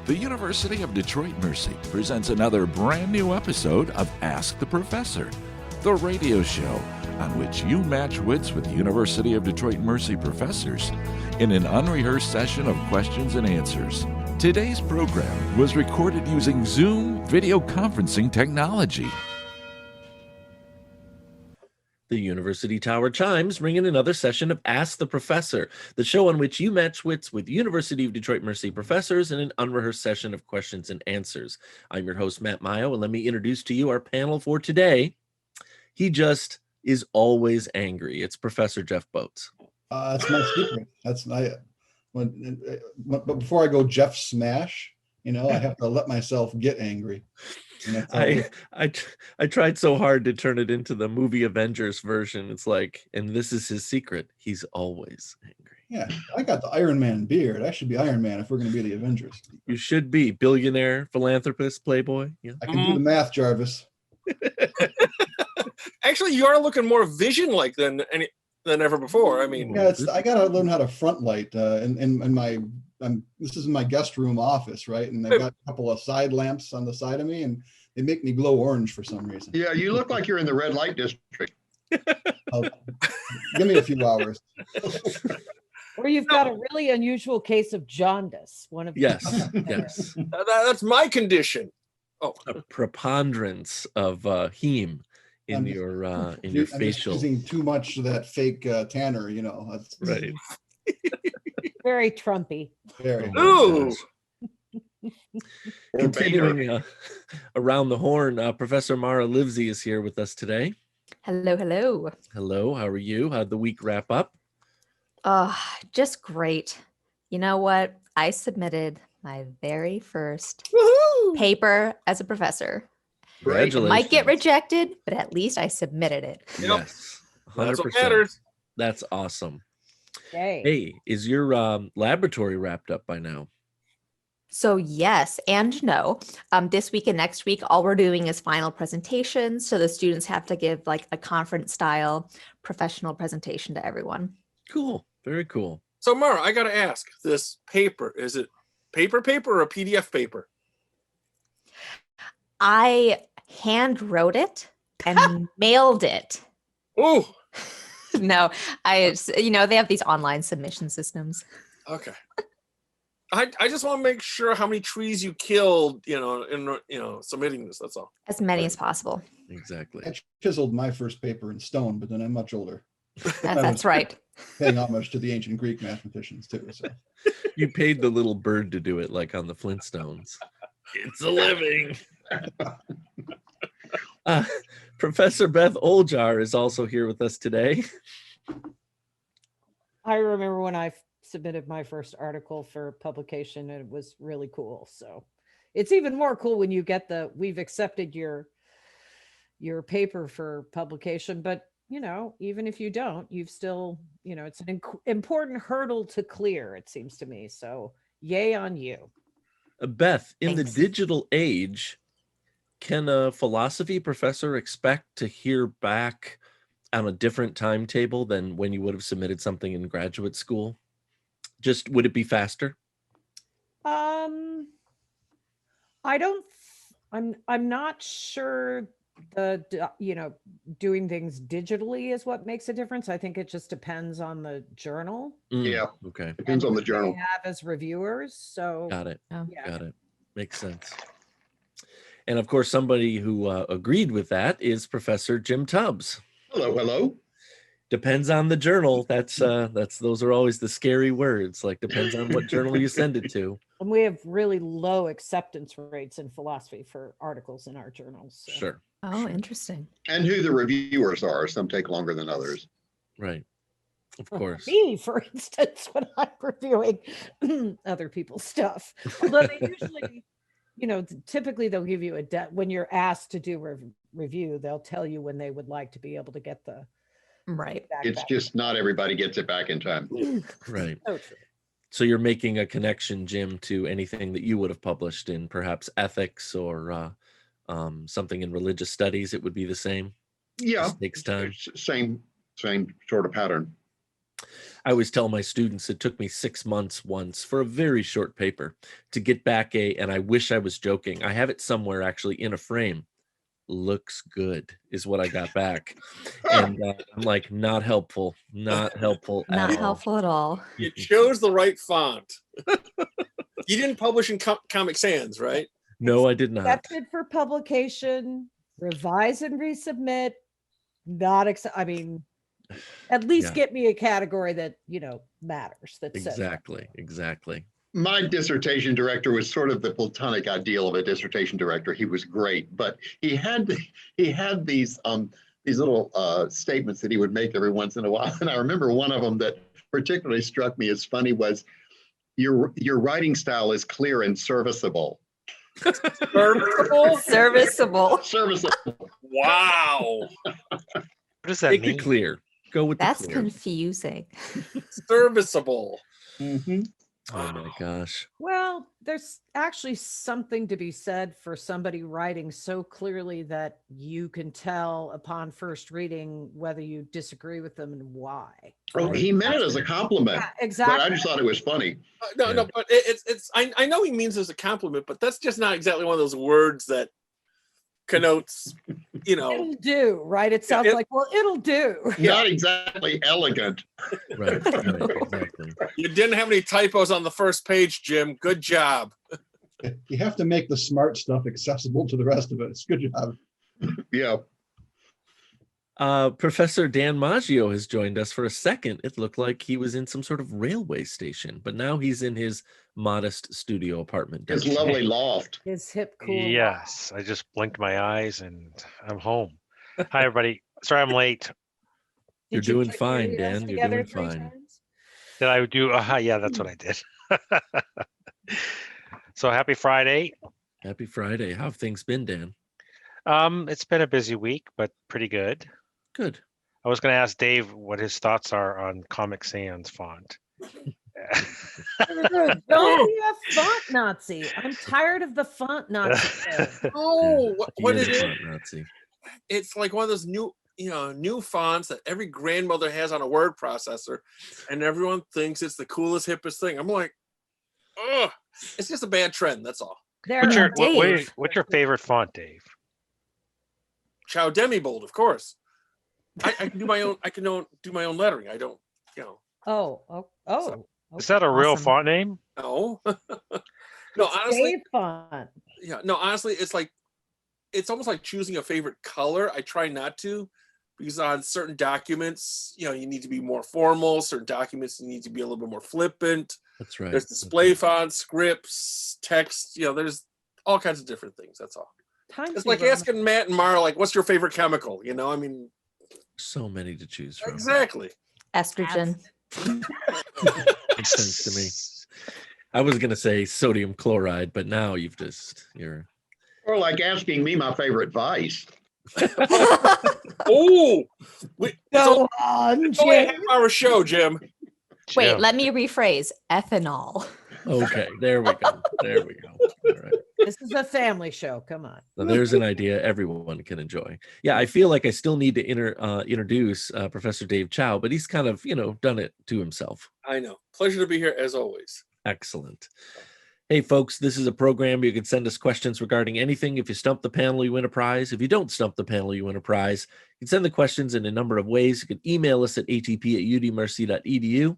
The University of Detroit Mercy presents another brand new episode of Ask the Professor, the radio show on which you match wits with University of Detroit Mercy professors in an unrehearsed session of questions and answers. Today's program was recorded using Zoom video conferencing technology. The University Tower chimes ring in another session of Ask the Professor, the show on which you match wits with University of Detroit Mercy professors in an unrehearsed session of questions and answers. I'm your host, Matt Mayo, and let me introduce to you our panel for today. He just is always angry. It's Professor Jeff Boats. That's my secret. That's my but before I go Jeff Smash, I have to let myself get angry. I tried so hard to turn it into the movie Avengers version. It's like, and this is his secret. He's always angry. Yeah, I got the Iron Man beard. I should be Iron Man if we're going to be the Avengers. You should be billionaire, philanthropist, playboy. Yeah, I can do the math, Jarvis. Actually, you are looking more Vision-like than ever before. I mean, yeah, I got to learn how to front light. In my this is my guest room office, right? And I got a couple of side lamps on the side of me, and they make me glow orange for some reason. Yeah, you look like you're in the red light district. Give me a few hours. Or you've got a really unusual case of jaundice. Yes. that's my condition. Oh, a preponderance of heme in your facial. Just using too much of that fake tanner, That's right. Very Trumpy. Very. Ooh. Continuing around the horn, Professor Mara Livesey is here with us today. Hello. Hello, how are you? How'd the week wrap up? Just great. You know what? I submitted my very first paper as a professor. Congratulations. It might get rejected, but at least I submitted it. Yes, 100%. That's what matters. That's awesome. Yay. Hey, is your laboratory wrapped up by now? So yes and no. This week and next week, all we're doing is final presentations. So the students have to give like a conference style professional presentation to everyone. Cool. Very cool. So, Mara, I got to ask, this paper, is it paper or a PDF paper? I hand wrote it and mailed it. Oh, No, they have these online submission systems. okay. I just want to make sure how many trees you killed, in submitting this. That's all. As many as possible. Exactly. I chiseled my first paper in stone, but then I'm much older. That's right. Paying homage to the ancient Greek mathematicians too. So You paid the little bird to do it, like on the Flintstones. It's a living. Professor Beth Oljar is also here with us today. I remember when I submitted my first article for publication, and it was really cool. So it's even more cool when you get we've accepted your paper for publication, but even if you don't, you've still, it's an important hurdle to clear, it seems to me. So yay on you. Beth, in Thanks. the digital age, can a philosophy professor expect to hear back on a different timetable than when you would have submitted something in graduate school? Just, would it be faster? I'm not sure doing things digitally is what makes a difference. I think it just depends on the journal. Yeah. Okay. Depends on the They journal. have as reviewers. So Got it. yeah. Got it. Makes sense. And of course, somebody who agreed with that is Professor Jim Tubbs. Hello. Depends on the journal. Those are always the scary words. Like, depends on what journal you send it to. And we have really low acceptance rates in philosophy for articles in our journals. So. Sure. Oh, interesting. And who the reviewers are. Some take longer than others. Right. Of course. Me, for instance, when I'm reviewing other people's stuff. Although they usually, typically they'll give you when you're asked to do review, they'll tell you when they would like to be able to get the Right. It's just not everybody gets it back in time. Right. So true. So you're making a connection, Jim, to anything that you would have published in perhaps ethics or something in religious studies. It would be the same. Yeah. Just takes time. Same sort of pattern. I always tell my students it took me 6 months once for a very short paper to get back and I wish I was joking. I have it somewhere actually in a frame. Looks good is what I got back. And I'm like, not helpful at Not all. helpful at all. You chose the right font. You didn't publish in Comic Sans, right? No, I did not. Accepted for publication, revise and resubmit. Not I mean, at least Yeah. get me a category that matters. That says Exactly. My dissertation director was sort of the platonic ideal of a dissertation director. He was great, but he had these little statements that he would make every once in a while. And I remember one of them that particularly struck me as funny was, your writing style is clear and serviceable. Serviceable? Serviceable. Wow. What does that Make mean? it clear. Go with That's the clear. confusing. Serviceable. Mm-hmm. Oh my gosh. Well, there's actually something to be said for somebody writing so clearly that you can tell upon first reading whether you disagree with them and why. Oh, right? he meant it as a compliment, Yeah, but exactly. I just thought it was funny. No, but it's. I know he means as a compliment, but that's just not exactly one of those words that connotes, It'll do, right? It sounds like, well, it'll do. Not exactly elegant. Right, exactly. You didn't have any typos on the first page, Jim. Good job. You have to make the smart stuff accessible to the rest of it. It's good job. Yeah. Professor Dan Maggio has joined us for a second. It looked like he was in some sort of railway station, but now he's in his modest studio apartment. His downtown. lovely loft. His hip, cool. Yes, I just blinked my eyes and I'm home. Hi, everybody. Sorry I'm late. You're Did you doing put fine, your ears Dan. You're together doing 3 fine. times? Did I do? Yeah, that's what I did. So happy Friday. Happy Friday. How have things been, Dan? It's been a busy week, but pretty good. Good. I was going to ask Dave what his thoughts are on Comic Sans font. Don't be a font Nazi. I'm tired of the font Nazi. Oh, what He it is is? a font Nazi. It's like one of those new fonts that every grandmother has on a word processor, and everyone thinks it's the coolest, hippest thing. I'm like, ugh, it's just a bad trend. That's all. What's your Dave. what's your favorite font, Dave? Chow Demi Bold, of course. I can do my own. I can do my own lettering. I don't, Oh. Is that a real Awesome. font name? No. No, honestly, Dave font. yeah. No, honestly, it's almost like choosing a favorite color. I try not to, because on certain documents, you need to be more formal. Certain documents, you need to be a little bit more flippant. That's right. There's display fonts, scripts, text. There's all kinds of different things. That's all. Times It's New like Roman. asking Matt and Mara, like, what's your favorite chemical? I mean, So many to choose from. exactly. Estrogen. Makes sense to me. I was gonna say sodium chloride, but now you're Or like asking me my favorite vice. Oh, it's Go on, only a Jim. half-hour show, Jim. Wait, Jim. let me rephrase. Ethanol. okay. There we go. There we go. All right. This is a family show. Come on. So there's an idea everyone can enjoy. Yeah, I feel like I still need to introduce Professor Dave Chow, but he's kind of, done it to himself. I know. Pleasure to be here as always. Excellent. Hey, folks, this is a program you can send us questions regarding anything. If you stump the panel, you win a prize. If you don't stump the panel, you win a prize. You can send the questions in a number of ways. You can email us at atp@udmercy.edu.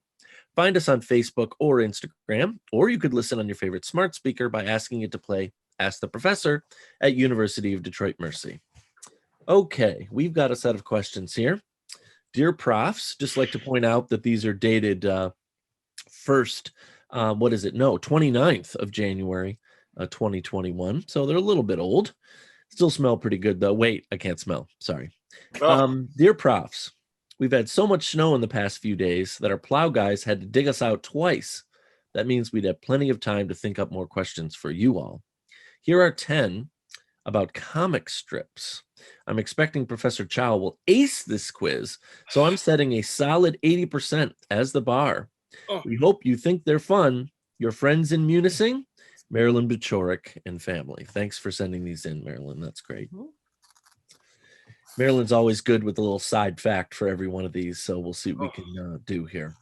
Find us on Facebook or Instagram, or you could listen on your favorite smart speaker by asking it to play Ask the Professor at University of Detroit Mercy. Okay, we've got a set of questions here. Dear Profs, just like to point out that these are dated 29th of January, 2021. So they're a little bit old. Still smell pretty good, though. Wait, I can't smell. Sorry. Dear Profs, we've had so much snow in the past few days that our plow guys had to dig us out twice. That means we'd have plenty of time to think up more questions for you all. Here are 10 about comic strips. I'm expecting Professor Chow will ace this quiz, so I'm setting a solid 80% as the bar. Oh. We hope you think they're fun. Your friends in Munising, Marilyn Buchorik and family. Thanks for sending these in, Marilyn. That's great. Marilyn's always good with a little side fact for every one of these, so we'll see what we can do here.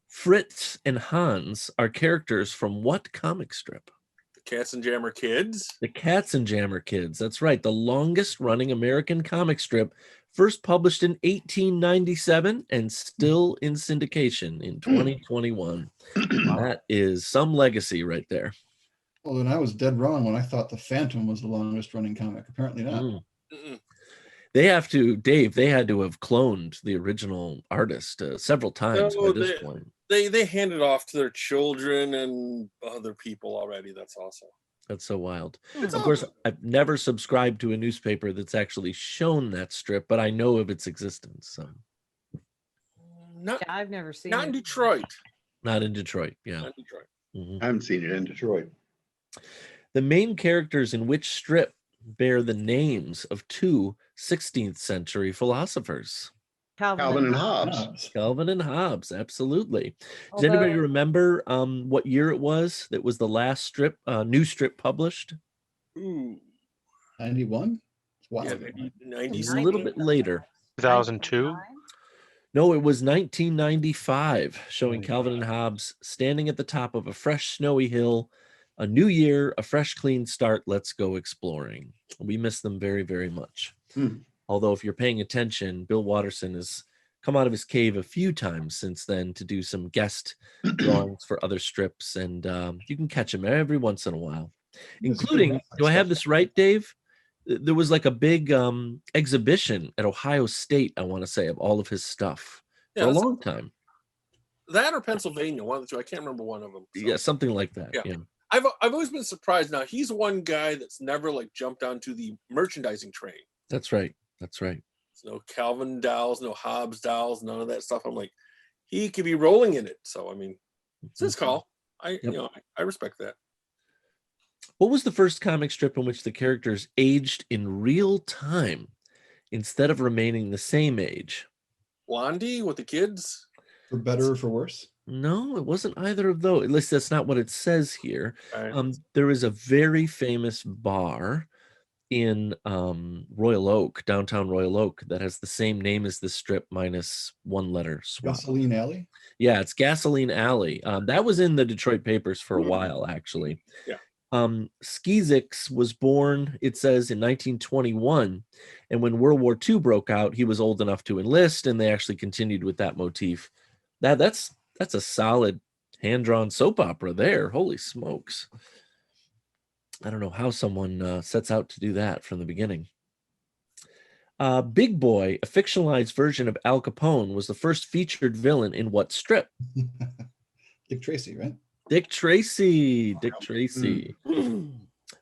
Fritz and Hans are characters from what comic strip? The Katzenjammer Kids. The Katzenjammer Kids. That's right. The longest running American comic strip, first published in 1897 and still in syndication in 2021. That is some legacy right there. Well, then I was dead wrong when I thought the Phantom was the longest running comic. Apparently not. Mm. They have to, Dave, they had to have cloned the original artist several times by this point. They hand it off to their children and other people already. That's awesome. That's so wild. Of course, I've never subscribed to a newspaper that's actually shown that strip, but I know of its existence. So. Yeah, I've never seen Not it. in Detroit. Not in Detroit, yeah. Not in Detroit. Mhm. I haven't seen it in Detroit. The main characters in which strip bear the names of two 16th century philosophers? Calvin and Hobbes. Calvin and Hobbes, absolutely. Does Although- anybody remember what year it was that was the last strip, new strip published? Ooh. 91? Wow. Yeah, It 90s. was a little bit later. 2002. No, it was 1995, showing Oh, Calvin and Hobbes standing at the top of a fresh snowy hill. A new year, a fresh, clean start. Let's go exploring. We miss them very, very much. Although, if you're paying attention, Bill Watterson has come out of his cave a few times since then to do some guest drawings for other strips, and you can catch him every once in a while. Including, do I have this right, Dave? There was like a big exhibition at Ohio State, I want to say, of all of his stuff for a that's- long time. That or Pennsylvania, one of the two. I can't remember one of them. So. Yeah, something like that. Yeah. Yeah. I've always been surprised. Now he's one guy that's never like jumped onto the merchandising train. That's right. That's right. There's no Calvin dolls, no Hobbes dolls, none of that stuff. I'm like, he could be rolling in it. So I mean, it's his call. I respect that. What was the first comic strip in which the characters aged in real time instead of remaining the same age? Blondie with the kids. For better or for worse? No, it wasn't either of those. At least that's not what it says here. Right. There is a very famous bar in Royal Oak, downtown Royal Oak, that has the same name as the strip minus one letter swap. Gasoline Alley? Yeah, it's Gasoline Alley. That was in the Detroit papers for a while, actually. Yeah. Skeezix was born, it says, in 1921. And when World War II broke out, he was old enough to enlist, and they actually continued with that motif. That's a solid hand-drawn soap opera there. Holy smokes. I don't know how someone sets out to do that from the beginning. Big Boy, a fictionalized version of Al Capone, was the first featured villain in what strip? Dick Tracy, right? Dick Tracy. Dick Tracy. A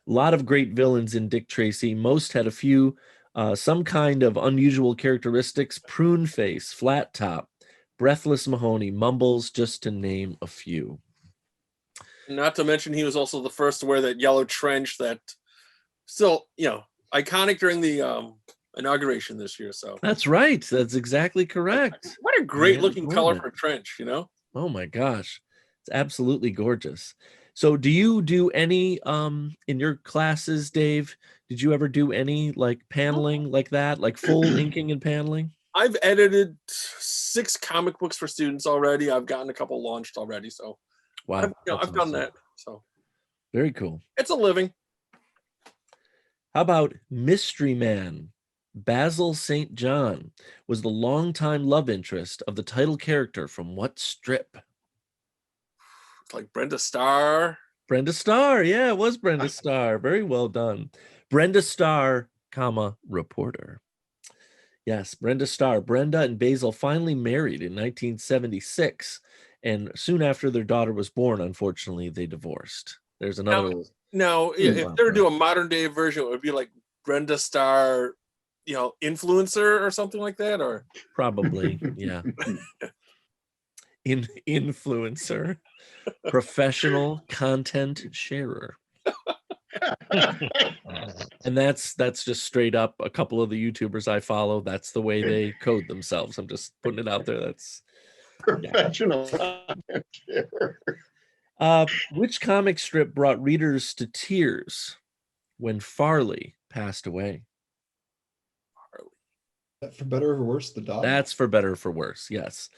lot of great villains in Dick Tracy. Most had a few, some kind of unusual characteristics. Prune face, flat top, breathless Mahoney, Mumbles, just to name a few. Not to mention, he was also the first to wear that yellow trench that still, iconic during the inauguration this year. So That's right. That's exactly correct. what a great looking Yeah, color yeah. for a trench, Oh my gosh. It's absolutely gorgeous. So do you do any in your classes, Dave? Did you ever do any like paneling like that, like full inking and paneling? I've edited 6 comic books for students already. I've gotten a couple launched already. So Wow. I've that's done awesome. that. So Very cool. it's a living. How about Mystery Man? Basil St. John was the longtime love interest of the title character from what strip? It's like Brenda Starr. Brenda Starr. Yeah, it was Brenda Starr. Very well done. Brenda Starr, comma, reporter. Yes, Brenda Starr. Brenda and Basil finally married in 1976. And soon after their daughter was born, unfortunately, they divorced. There's another little Now, if they were doing a modern day version, it would be like Brenda Starr, influencer or something like that, or probably, yeah. Influencer, professional content sharer. And that's just straight up a couple of the YouTubers I follow. That's the way they code themselves. I'm just putting it out there. That's Professional. which comic strip brought readers to tears when Farley passed away? For better or worse, the dog. That's For Better or for Worse, yes.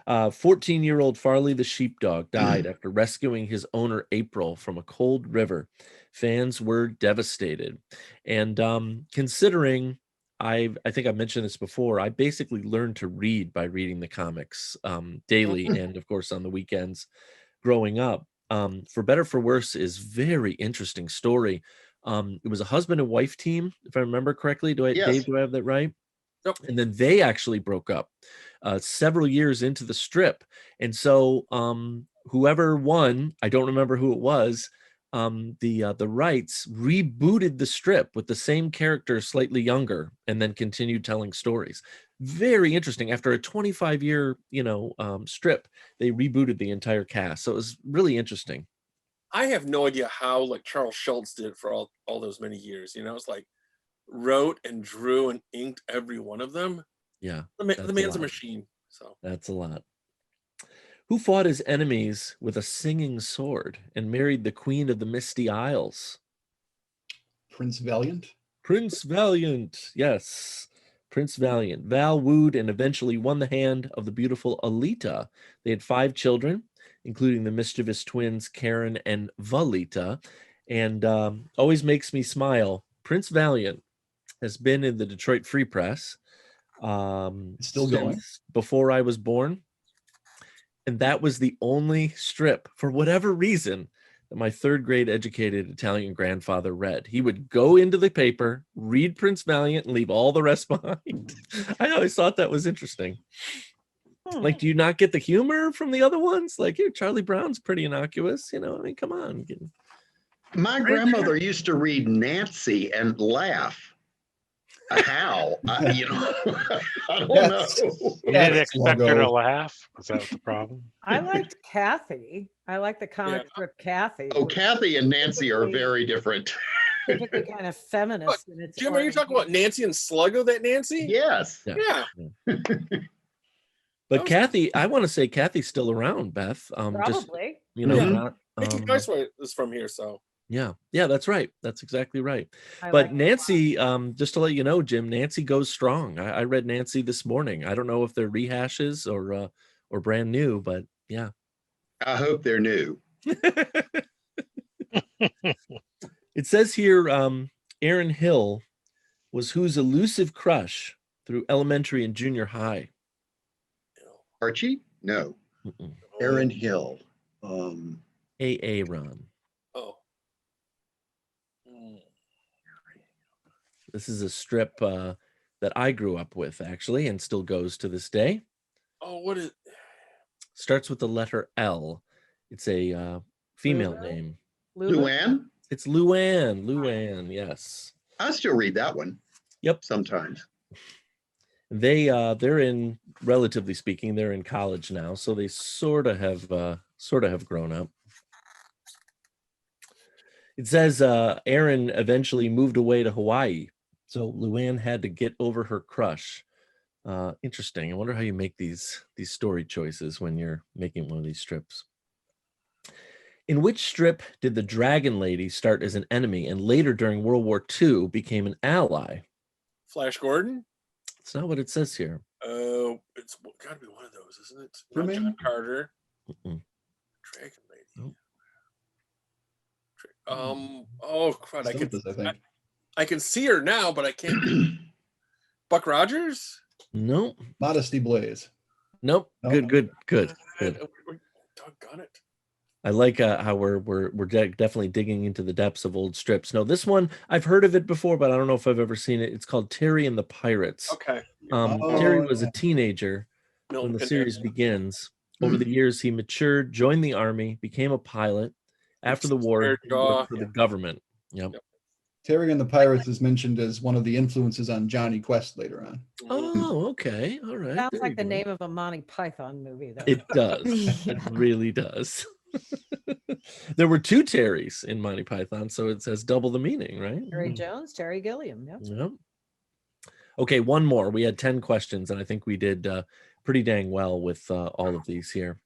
14-year-old Farley the sheepdog died after rescuing his owner April from a cold river. Fans were devastated. And considering I think I've mentioned this before, I basically learned to read by reading the comics daily and of course on the weekends growing up. For Better for Worse is very interesting story. It was a husband and wife team, if I remember correctly. Yes. Dave, do I have that right? Yep. And then they actually broke up several years into the strip. And so whoever won, I don't remember who it was, the rights rebooted the strip with the same character, slightly younger, and then continued telling stories. Very interesting. After a 25-year, strip, they rebooted the entire cast. So it was really interesting. I have no idea how like Charles Schultz did for all those many years. It's like wrote and drew and inked every one of them. Yeah. The that's a man's a lot. machine. So That's a lot. Who fought his enemies with a singing sword and married the Queen of the Misty Isles? Prince Valiant. Prince Valiant, yes. Prince Valiant. Val wooed and eventually won the hand of the beautiful Alita. They had 5 children, including the mischievous twins Karen and Valita. And always makes me smile. Prince Valiant has been in the Detroit Free Press. It's still going. since before I was born. And that was the only strip, for whatever reason, that my 3rd grade educated Italian grandfather read. He would go into the paper, read Prince Valiant, and leave all the rest behind. I always thought that was interesting. Like, do you not get the humor from the other ones? Like, here, Charlie Brown's pretty innocuous. I mean, come on. My grandmother used to read Nancy and laugh. How? I don't Yes. know. You didn't Yes, expect her to logo. laugh? Was that the problem? I liked Kathy. I like the comic strip Kathy. Oh, Kathy and Nancy are very different. Typically kind of feminist. In its Jim, are you talking about Nancy and Sluggo? That Nancy? Yes. Yeah. But Kathy, I want to say Kathy's still around, Beth. Probably. Not, Mickey Geisler is from here, so. Yeah, that's right. That's exactly right. I But like Nancy, just to let you know, Jim, Nancy goes strong. I read Nancy this morning. I don't know if they're rehashes or brand new, but yeah. I hope they're new. It says here, Aaron Hill was whose elusive crush through elementary and junior high. Archie? No. Mm-mm. Aaron Hill. Ron. Oh. This is a strip that I grew up with, actually, and still goes to this day. Oh, what is? Starts with the letter L. It's a female name. Luann? It's Luann. Luann, yes. I still read that one. Yep. Sometimes. They're in, relatively speaking, they're in college now, so they sort of have grown up. It says Aaron eventually moved away to Hawaii, so Luann had to get over her crush. Interesting. I wonder how you make these story choices when you're making one of these strips. In which strip did the Dragon Lady start as an enemy and later during World War II became an ally? Flash Gordon? It's not what it says here. It's got to be one of those, isn't it? For Not me? John Carter. Mm-mm. Dragon Lady. Nope. Oh crud! I think. I can see her now, but I can't. Buck Rogers? Nope. Modesty Blaze. Nope. Nope. Good. Doggone it. I like how we're definitely digging into the depths of old strips. No, this one I've heard of it before, but I don't know if I've ever seen it. It's called Terry and the Pirates. Okay. Terry was a teenager when Milton the Pinhead. series begins. Over the years, he matured, joined the army, became a pilot. After the war, he worked for the government. Yep. Terry and the Pirates is mentioned as one of the influences on Johnny Quest later on. Oh, okay. All right. Sounds There like you the go. name of a Monty Python movie, though. It does. It really does. There were 2 Terrys in Monty Python, so it says double the meaning, right? Terry Jones, Terry Gilliam. Yep. Yep. Okay, one more. We had 10 questions, and I think we did pretty dang well with all of these here.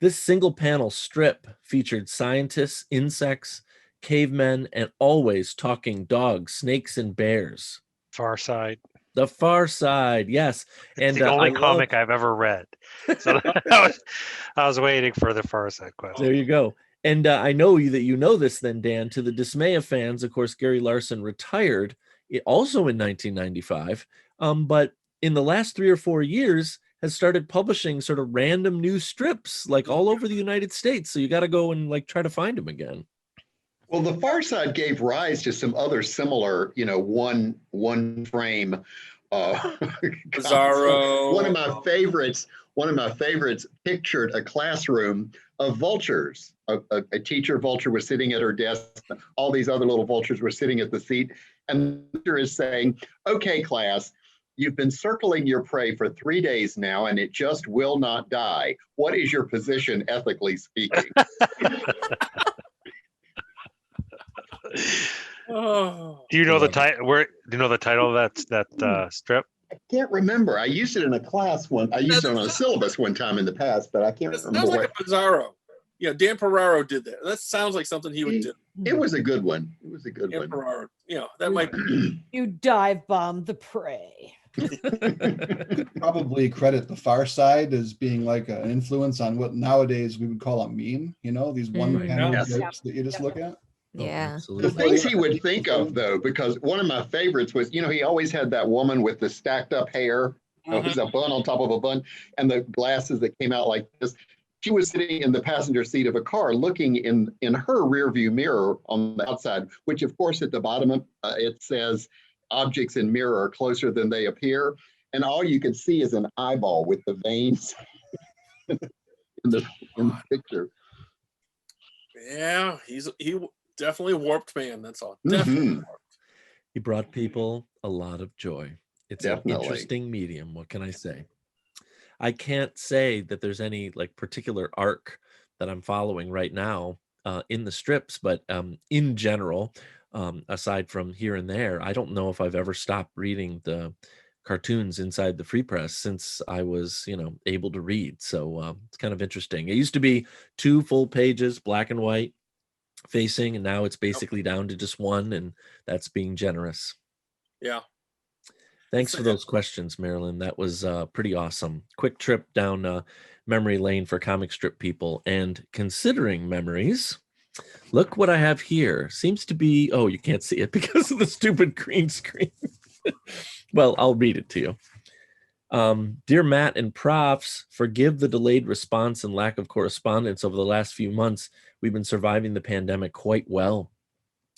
This single panel strip featured scientists, insects, cavemen, and always talking dogs, snakes, and bears. Far Side. The Far Side, yes. It's And the only I love- comic I've ever read. So I was waiting for the Far Side question. There you go. And I know that you know this then, Dan. To the dismay of fans, of course, Gary Larson retired also in 1995. But in the last 3 or 4 years, has started publishing sort of random new strips like all over the United States. So you got to go and like try to find them again. Well, the Far Side gave rise to some other similar, one frame. Bizarro. One of my favorites pictured a classroom of vultures. A teacher vulture was sitting at her desk. All these other little vultures were sitting at the seat. And the teacher is saying, "Okay, class, you've been circling your prey for 3 days now, and it just will not die. What is your position, ethically speaking?" Oh. Do you know the title? Do you know the title of that strip? I can't remember. I used it in a class one. I used it on a syllabus one time in the past, but I can't It remember sounds like what. a Bizarro. Yeah, Dan Ferraro did that. That sounds like something he would do. It was a good one. It was a good Dan one. Ferraro. That might be. You dive bomb the prey. Probably credit the Far Side as being like an influence on what nowadays we would call a meme. These one panel Yes. jokes that you just look at. Yeah. The Absolutely. things he would think of, though, because one of my favorites was, he always had that woman with the stacked up hair. It was a bun on top of a bun, and the glasses that came out like this. She was sitting in the passenger seat of a car looking in her rear view mirror on the outside, which, of course, at the bottom of it says, "Objects in mirror are closer than they appear." And all you can see is an eyeball with the veins in the picture. Yeah, he definitely warped man. That's all. Definitely warped. He brought people a lot of joy. It's Definitely. an interesting medium. What can I say? I can't say that there's any like particular arc that I'm following right now in the strips, but in general, aside from here and there, I don't know if I've ever stopped reading the cartoons inside the Free Press since I was, able to read. So it's kind of interesting. It used to be 2 full pages, black and white, facing, and now it's basically down to just 1, and that's being generous. Yeah. Thanks for those questions, Marilyn. That was pretty awesome. Quick trip down memory lane for comic strip people. And considering memories, look what I have here. Seems to be, oh, you can't see it because of the stupid green screen. Well, I'll read it to you. Dear Matt and Profs, forgive the delayed response and lack of correspondence over the last few months. We've been surviving the pandemic quite well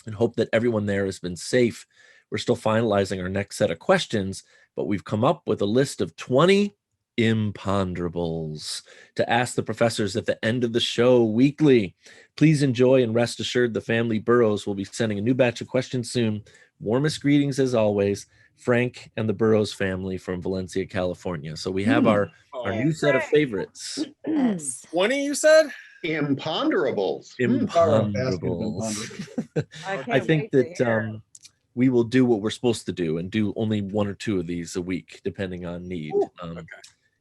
and hope that everyone there has been safe. We're still finalizing our next set of questions, but we've come up with a list of 20 imponderables to ask the professors at the end of the show weekly. Please enjoy and rest assured the family Burrows will be sending a new batch of questions soon. Warmest greetings as always, Frank and the Burrows family from Valencia, California. So we have our new set of favorites. Yes. 20, you said? Imponderables. Imponderables. I think that we will do what we're supposed to do and do only 1 or 2 of these a week, depending on need. Okay.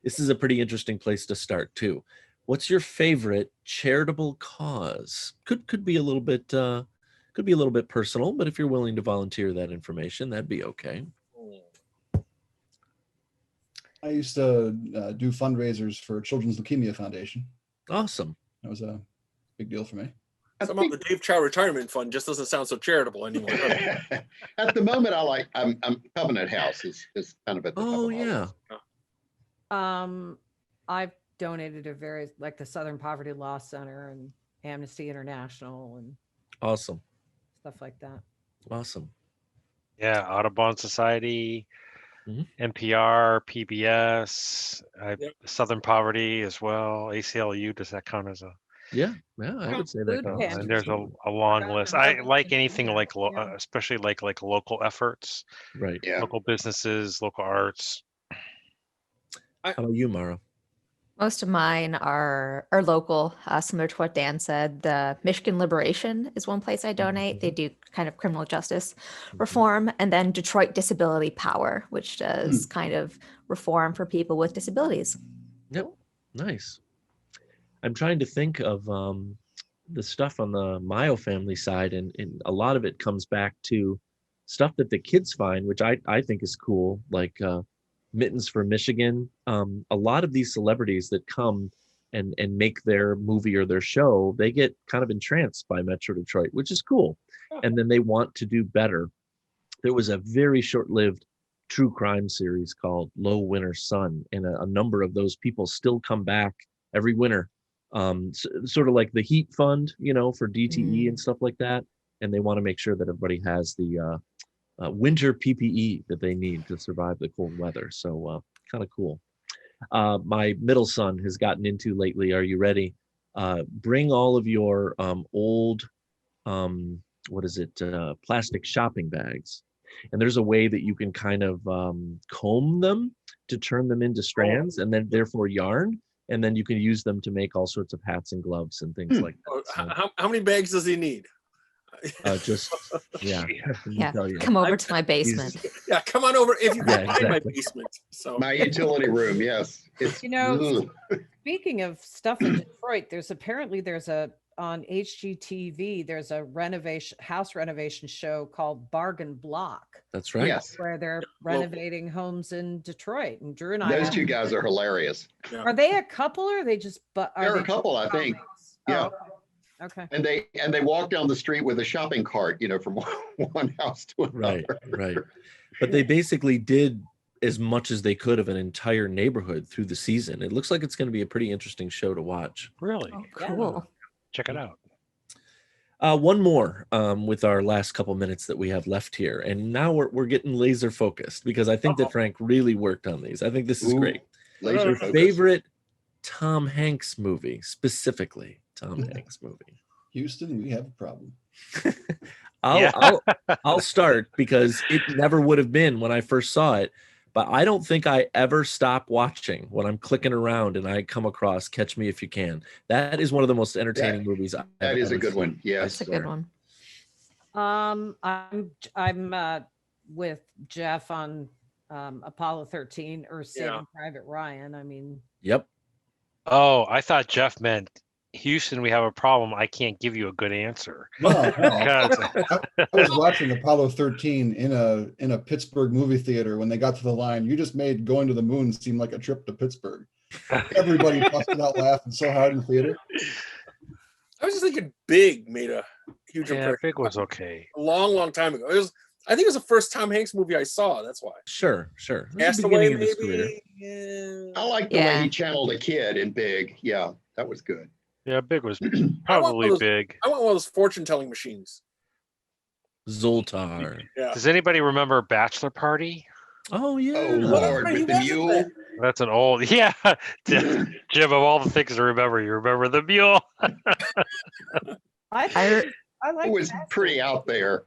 This is a pretty interesting place to start too. What's your favorite charitable cause? Could be a little bit personal, but if you're willing to volunteer that information, that'd be okay. I used to do fundraisers for Children's Leukemia Foundation. Awesome. That was a big deal for me. Somehow the Dave Chow Retirement Fund just doesn't sound so charitable anymore. At the moment, I'm Covenant House is kind of at the top Oh of my yeah. list. I've donated to various, like the Southern Poverty Law Center and Amnesty International and Awesome. stuff like that. Awesome. Yeah, Audubon Society, NPR, PBS, Southern Poverty as well, ACLU. Does that count as a? Yeah, I would say that. Food counts. And there's a long list. I like anything like, especially like local efforts, Right. Yeah. local businesses, local arts. How about you, Mara? Most of mine are local, similar to what Dan said. The Michigan Liberation is one place I donate. They do kind of criminal justice reform. And then Detroit Disability Power, which does kind of reform for people with disabilities. Yep. Nice. I'm trying to think of the stuff on the Mayo family side, and a lot of it comes back to stuff that the kids find, which I think is cool, like Mittens for Michigan. A lot of these celebrities that come and make their movie or their show, they get kind of entranced by Metro Detroit, which is cool. And then they want to do better. There was a very short-lived true crime series called Low Winter Sun, and a number of those people still come back every winter, sort of like the Heat Fund, for DTE and stuff like that. And they want to make sure that everybody has the winter PPE that they need to survive the cold weather. So kind of cool. My middle son has gotten into lately, are you ready? Bring all of your old, plastic shopping bags. And there's a way that you can kind of comb them to turn them into strands and then therefore yarn. And then you can use them to make all sorts of hats and gloves and things like that. So, how many bags does he need? Yeah, come over to my basement. Yeah, come on over if you can find my basement. So my utility room, yes. It's, speaking of stuff in Detroit, there's on HGTV, there's a house renovation show called Bargain Block. That's right. Yes. Where they're renovating homes in Detroit. And Drew and I. Those two guys are hilarious. Yeah. Are they a couple or are they just? They're a couple, I think. Yeah. Oh, okay. And they walk down the street with a shopping cart, from one house to another. Right. But they basically did as much as they could of an entire neighborhood through the season. It looks like it's going to be a pretty interesting show to watch. Really? Oh, cool. Check it out. One more with our last couple minutes that we have left here. And now we're getting laser focused because I think that Frank really worked on these. I think this is great. Laser focused. Favorite Tom Hanks movie, specifically Tom Hanks movie. Houston, we have a problem. I'll start because it never would have been when I first saw it. But I don't think I ever stop watching when I'm clicking around and I come across Catch Me If You Can. That is one of the most entertaining movies. That is a good one. Yes, that's a good one. I'm with Jeff on Apollo 13 or Saving Private Ryan. I mean. Yep. Oh, I thought Jeff meant Houston, we have a problem. I can't give you a good answer. No. I was watching Apollo 13 in a Pittsburgh movie theater when they got to the line. You just made going to the moon seem like a trip to Pittsburgh. Everybody busted out laughing so hard in the theater. I was just thinking Big made a huge impression. Big was okay. A long time ago. I think it was the first Tom Hanks movie I saw. That's why. Sure. Castaway, maybe. Yeah. I like the way he channeled a kid in Big. Yeah, that was good. Yeah, Big was probably big. I want one of those fortune-telling machines. Zoltar. Yeah. Does anybody remember Bachelor Party? Oh, yeah. Oh, Lord, with the mule. That's an old, Jim, of all the things to remember, you remember the mule. I like it was pretty out there.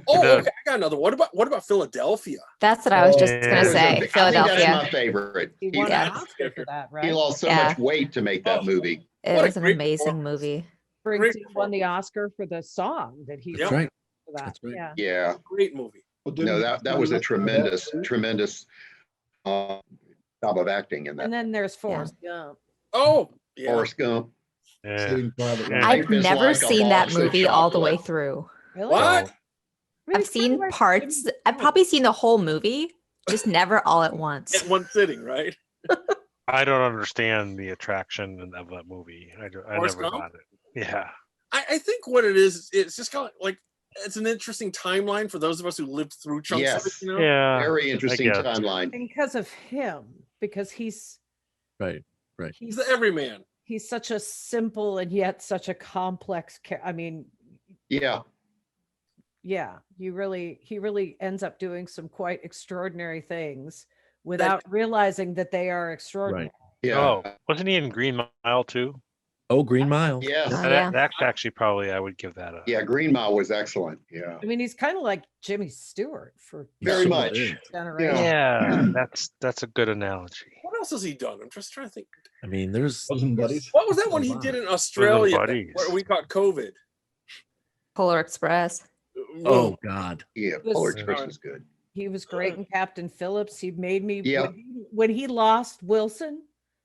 Okay, I got another. What about Philadelphia? That's what I was just gonna say. Philadelphia. I think that's my favorite. He won an Oscar for that, right? He lost so much weight to make that movie. It was an amazing movie. Springsteen won the Oscar for the song that he. That's right. For that. That's right. Yeah. Great movie. No, that was a tremendous job of acting in that. And then there's Forrest Gump. Oh, yeah. Forrest Gump. Yeah. I've never seen that movie all the way through. Really? What? I've seen parts. I've probably seen the whole movie, just never all at once. At one sitting, right? I don't understand the attraction of that movie. I never got it. Yeah. I think what it is, it's just kind of like, it's an interesting timeline for those of us who lived through chunks of it, Yeah. Very interesting timeline. Because of him, because he's right. He's the everyman. He's such a simple and yet such a complex character. I mean, yeah, he really ends up doing some quite extraordinary things without realizing that they are extraordinary. Right. Yeah. Oh, wasn't he in Green Mile too? Oh, Green Mile. Yes. That's actually probably I would give that a. Yeah, Green Mile was excellent. Yeah. I mean, he's kind of like Jimmy Stewart for very much. Yeah, that's a good analogy. What else has he done? I'm just trying to think. I mean, there's Buddies. What was that one he did in Australia Buddies. where we caught COVID? Polar Express. Oh God. Yeah, Polar Express was good. He was great in Captain Phillips. He made me Yeah. when he lost Wilson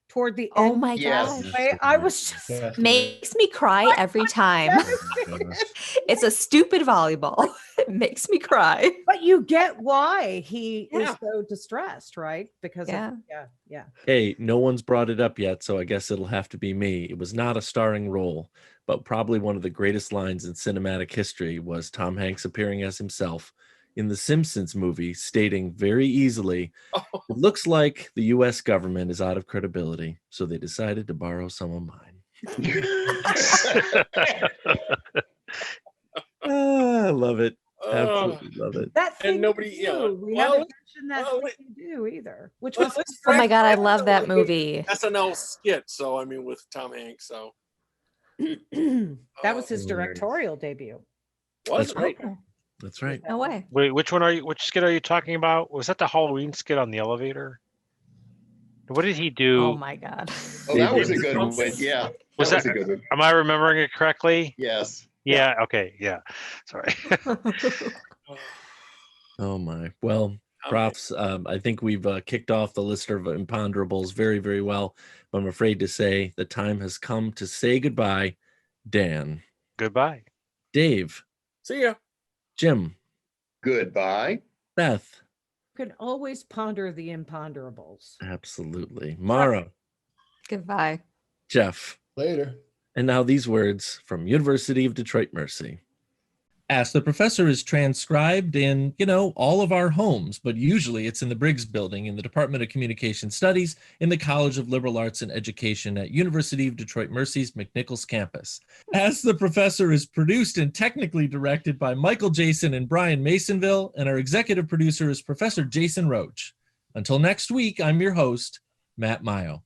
toward the Oh end. my Yes. gosh. I was just That's great. Makes me cry every time. It's a stupid volleyball. It makes me cry. but you get why he is Yeah. so distressed, right? Because Yeah. yeah. Hey, no one's brought it up yet, so I guess it'll have to be me. It was not a starring role, but probably one of the greatest lines in cinematic history was Tom Hanks appearing as himself in the Simpsons movie, stating very easily, Oh, "It looks like the US government is out of credibility, so they decided to borrow some of mine." I love it. Absolutely love it. That And thing nobody, you you know, do. We well, haven't mentioned that well, thing you do either, which well, was it's Oh my God, I direct- love that movie. SNL skit. So I mean, with Tom Hanks. So that was his Hilarious. directorial debut. That's right. Okay. That's right. No way. Wait, which one are you? Which skit are you talking about? Was that the Halloween skit on the elevator? What did he do? Oh my God. Oh, that was a David good one. Yeah, Was that was that- a good one. Am I remembering it correctly? Yes. Yeah. Okay. Yeah. Sorry. Oh my. Well, Okay. profs, I think we've kicked off the list of imponderables very, very well. But I'm afraid to say the time has come to say goodbye. Dan, Goodbye. Dave, See ya. Jim, Goodbye. Beth, Could always ponder the imponderables. absolutely, Mara, Goodbye. Jeff, Later. and now these words from University of Detroit Mercy. Ask the Professor is transcribed in, all of our homes, but usually it's in the Briggs Building in the Department of Communication Studies in the College of Liberal Arts and Education at University of Detroit Mercy's McNichols campus. Ask the Professor is produced and technically directed by Michael Jason and Brian Masonville, and our executive producer is Professor Jason Roach. Until next week, I'm your host, Matt Mayo.